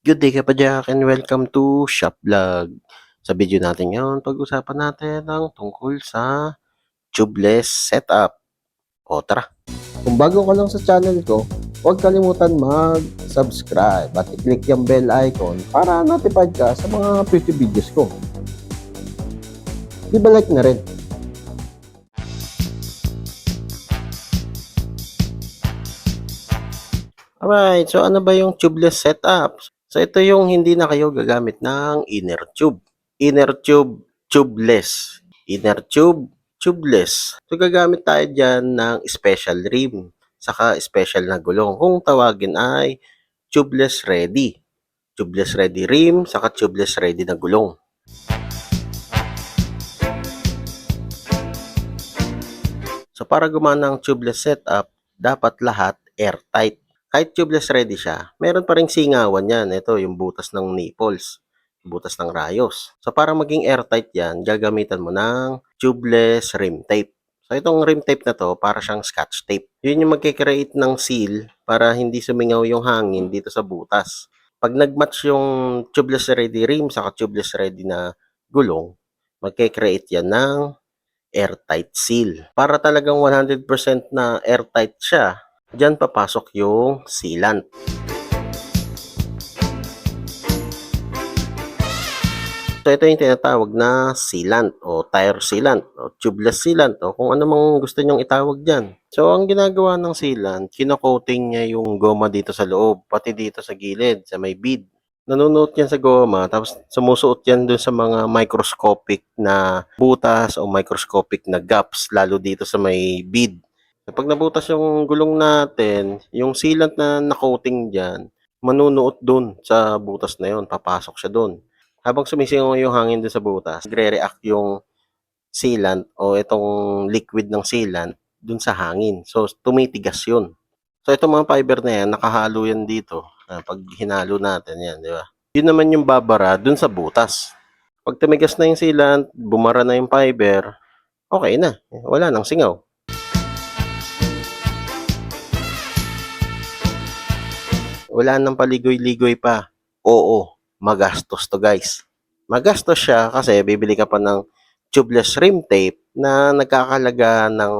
Good day Kapadyak and welcome to Shop Vlog. Sa video natin ngayon, pag-usapan natin ang tungkol sa tubeless setup. O tara! Kung bago ka lang sa channel ko, huwag kalimutan mag-subscribe at i-click yung bell icon para notified ka sa mga future videos ko. Like na rin. Alright, so ano ba yung tubeless setup? So ito yung hindi na kayo gagamit ng inner tube. Inner tube, tubeless. Inner tube, tubeless. So gagamit tayo dyan ng special rim, saka special na gulong. Kung tawagin ay tubeless ready. Tubeless ready rim, saka tubeless ready na gulong. So para gumana ang tubeless setup, dapat lahat airtight. Kahit tubeless ready siya, meron pa ring singawan yan. Ito yung butas ng nipples, butas ng rayos. So para maging airtight yan, gagamitan mo ng tubeless rim tape. So itong rim tape na to, para siyang scotch tape. Yun yung magkikreate ng seal para hindi sumingaw yung hangin dito sa butas. Pag nagmatch yung tubeless ready rim sa tubeless ready na gulong, magkikreate yan ng airtight seal. Para talagang 100% na airtight siya, diyan papasok yung sealant. So ito yung tinatawag na sealant o tire sealant o tubeless sealant o kung ano mang gusto nyong itawag dyan. So ang ginagawa ng sealant, kino-coating niya yung goma dito sa loob, pati dito sa gilid, sa may bead. Nanunuot yan sa goma, tapos sumusuot yan dun sa mga microscopic na butas o microscopic na gaps, lalo dito sa may bead. Kapag nabutas yung gulong natin, yung sealant na na-coating dyan, manunuot dun sa butas na yon, papasok siya dun. Habang sumisingaw yung hangin dun sa butas, nagre-react yung sealant o itong liquid ng sealant dun sa hangin. So, tumitigas yun. So, itong mga fiber na yan, nakahalo yan dito. Pag hinalo natin yan, di ba? Yun naman yung babara dun sa butas. Pag tumigas na yung sealant, bumara na yung fiber, okay na. Wala nang singaw. Wala nang paligoy-ligoy pa. Oo, magastos to guys. Magastos siya kasi bibili ka pa ng tubeless rim tape na nagkakalaga ng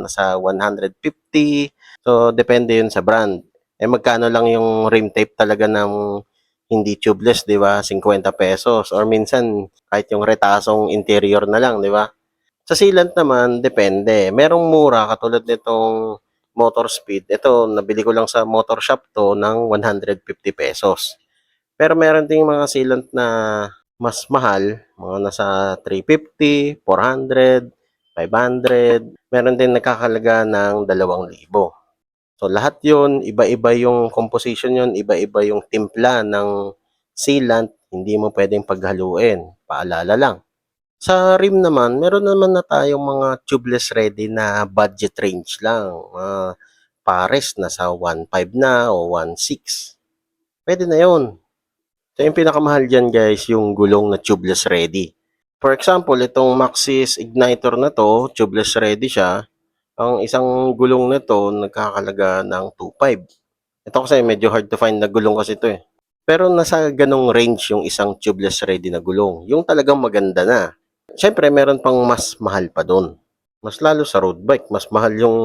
nasa 150. So, depende yun sa brand. Magkano lang yung rim tape talaga ng hindi tubeless, di ba? 50 pesos. Or minsan, kahit yung retasong interior na lang, di ba? Sa sealant naman, depende. Merong mura, katulad nitong Motor Speed. Ito, nabili ko lang sa motor shop to ng 150 pesos. Pero meron ding mga sealant na mas mahal, mga nasa 350, 400, 500. Meron din nakakalaga ng 2,000. So lahat yun, iba-iba yung composition yun, iba-iba yung timpla ng sealant, hindi mo pwedeng paghaluin. Paalala lang. Sa rim naman, meron naman na tayong mga tubeless ready na budget range lang. Pares na sa 1.5 na o 1.6. Pwede na yun. So yung pinakamahal dyan guys, yung gulong na tubeless ready. For example, itong Maxxis Igniter na to, tubeless ready siya. Ang isang gulong na to, nagkakalaga ng 2.5. Ito kasi medyo hard to find na gulong kasi ito eh. Pero nasa ganong range yung isang tubeless ready na gulong. Yung talagang maganda na. Siyempre, meron pang mas mahal pa doon. Mas lalo sa road bike. Mas mahal yung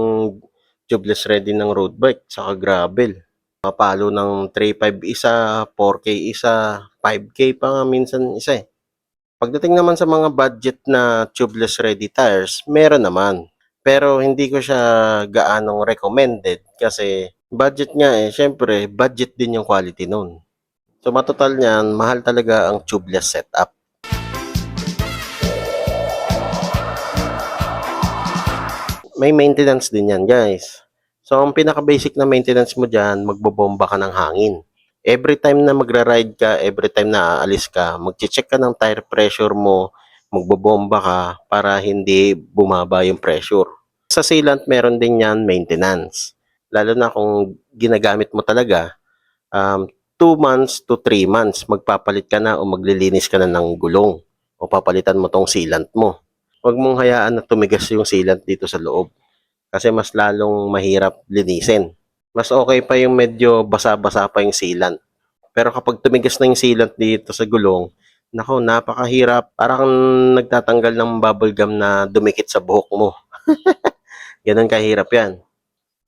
tubeless ready ng road bike saka gravel. Mapalo ng 3.5 isa, 4K isa, 5K pa nga minsan isa eh. Pagdating naman sa mga budget na tubeless ready tires, meron naman. Pero hindi ko siya gaanong recommended kasi budget nga eh. Siyempre, budget din yung quality nun. So matotal niyan, mahal talaga ang tubeless setup. May maintenance din yan guys. So ang pinaka-basic na maintenance mo dyan, magbobomba ka ng hangin. Every time na magra-ride ka, every time na aalis ka, mag-check ka ng tire pressure mo, magbobomba ka para hindi bumaba yung pressure. Sa sealant, meron din yan maintenance. Lalo na kung ginagamit mo talaga, 2 months to 3 months, magpapalit ka na o maglilinis ka na ng gulong o papalitan mo tong sealant mo. Huwag mong hayaan na tumigas yung sealant dito sa loob kasi mas lalong mahirap linisin. Mas okay pa yung medyo basa-basa pa yung sealant. Pero kapag tumigas na yung sealant dito sa gulong, nako, napakahirap. Parang kang nagtatanggal ng bubble gum na dumikit sa buhok mo. Ganun kahirap yan.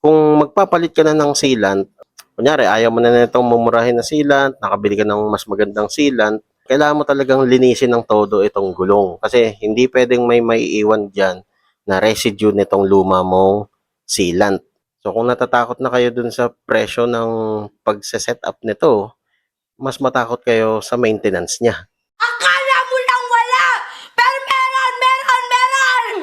Kung magpapalit ka na ng sealant, kunyari ayaw mo na nitong mumurahin na sealant, nakabili ka ng mas magandang sealant, kailangan mo talagang linisin ng todo itong gulong. Kasi hindi pwedeng may maiiwan dyan na residue nitong luma mong sealant. So kung natatakot na kayo dun sa presyo ng pagse-set up nito, mas matakot kayo sa maintenance niya. Akala mo lang wala! Pero meron! Meron! Meron!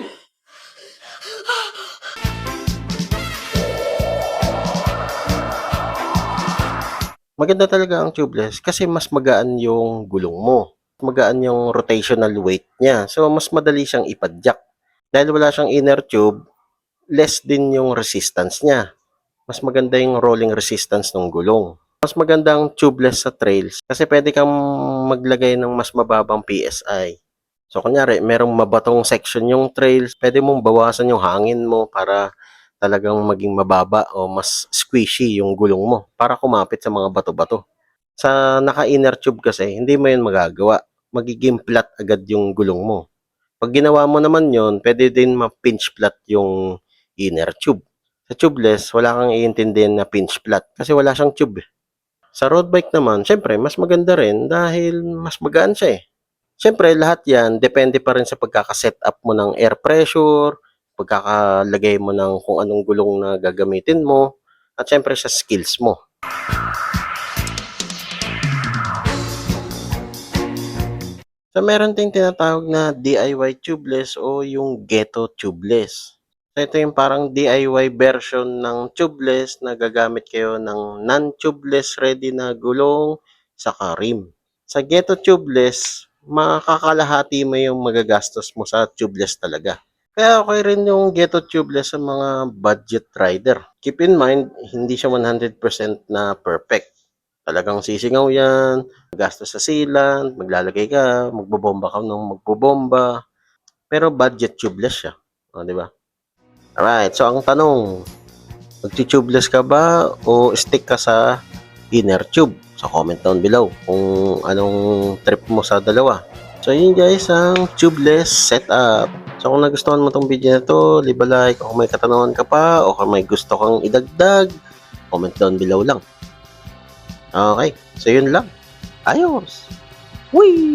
Maganda talaga ang tubeless kasi mas magaan yung gulong mo. Magaan yung rotational weight niya. So, mas madali siyang ipadyak. Dahil wala siyang inner tube, less din yung resistance niya. Mas maganda yung rolling resistance ng gulong. Mas maganda ang tubeless sa trails kasi pwede kang maglagay ng mas mababang PSI. So, kunyari, merong mabatong section yung trails, pwede mong bawasan yung hangin mo para talagang maging mababa o mas squishy yung gulong mo para kumapit sa mga bato-bato. Sa naka-inner tube kasi, hindi mo yun magagawa. Magiging flat agad yung gulong mo. Pag ginawa mo naman yun, pwede din ma-pinch flat yung inner tube. Sa tubeless, wala kang iintindihan na pinch flat kasi wala siyang tube. Sa road bike naman, syempre, mas maganda rin dahil mas magaan siya eh. Syempre, lahat yan, depende pa rin sa pagkakaset up mo ng air pressure, pagkakalagay mo ng kung anong gulong na gagamitin mo, at syempre sa skills mo. So, meron ting tinatawag na DIY tubeless o yung ghetto tubeless. So, ito yung parang DIY version ng tubeless na gagamit kayo ng non-tubeless ready na gulong saka rim. Sa ghetto tubeless, makakalahati mo yung magagastos mo sa tubeless talaga. Kaya okay rin yung ghetto tubeless sa mga budget rider. Keep in mind, hindi siya 100% na perfect. Talagang sisingaw yan, gastos sa sealant, maglalagay ka, magbobomba ka nung magbobomba. Pero budget tubeless siya. O, di ba? Alright, so ang tanong, magti-tubeless ka ba o stick ka sa inner tube? So comment down below kung anong trip mo sa dalawa. So yun guys, ang tubeless setup. So kung nagustuhan mo tong video na to, leave a like. O kung may katanungan ka pa o kung may gusto kang idagdag, comment down below lang. Okay, so yun lang. Ayos! Whee!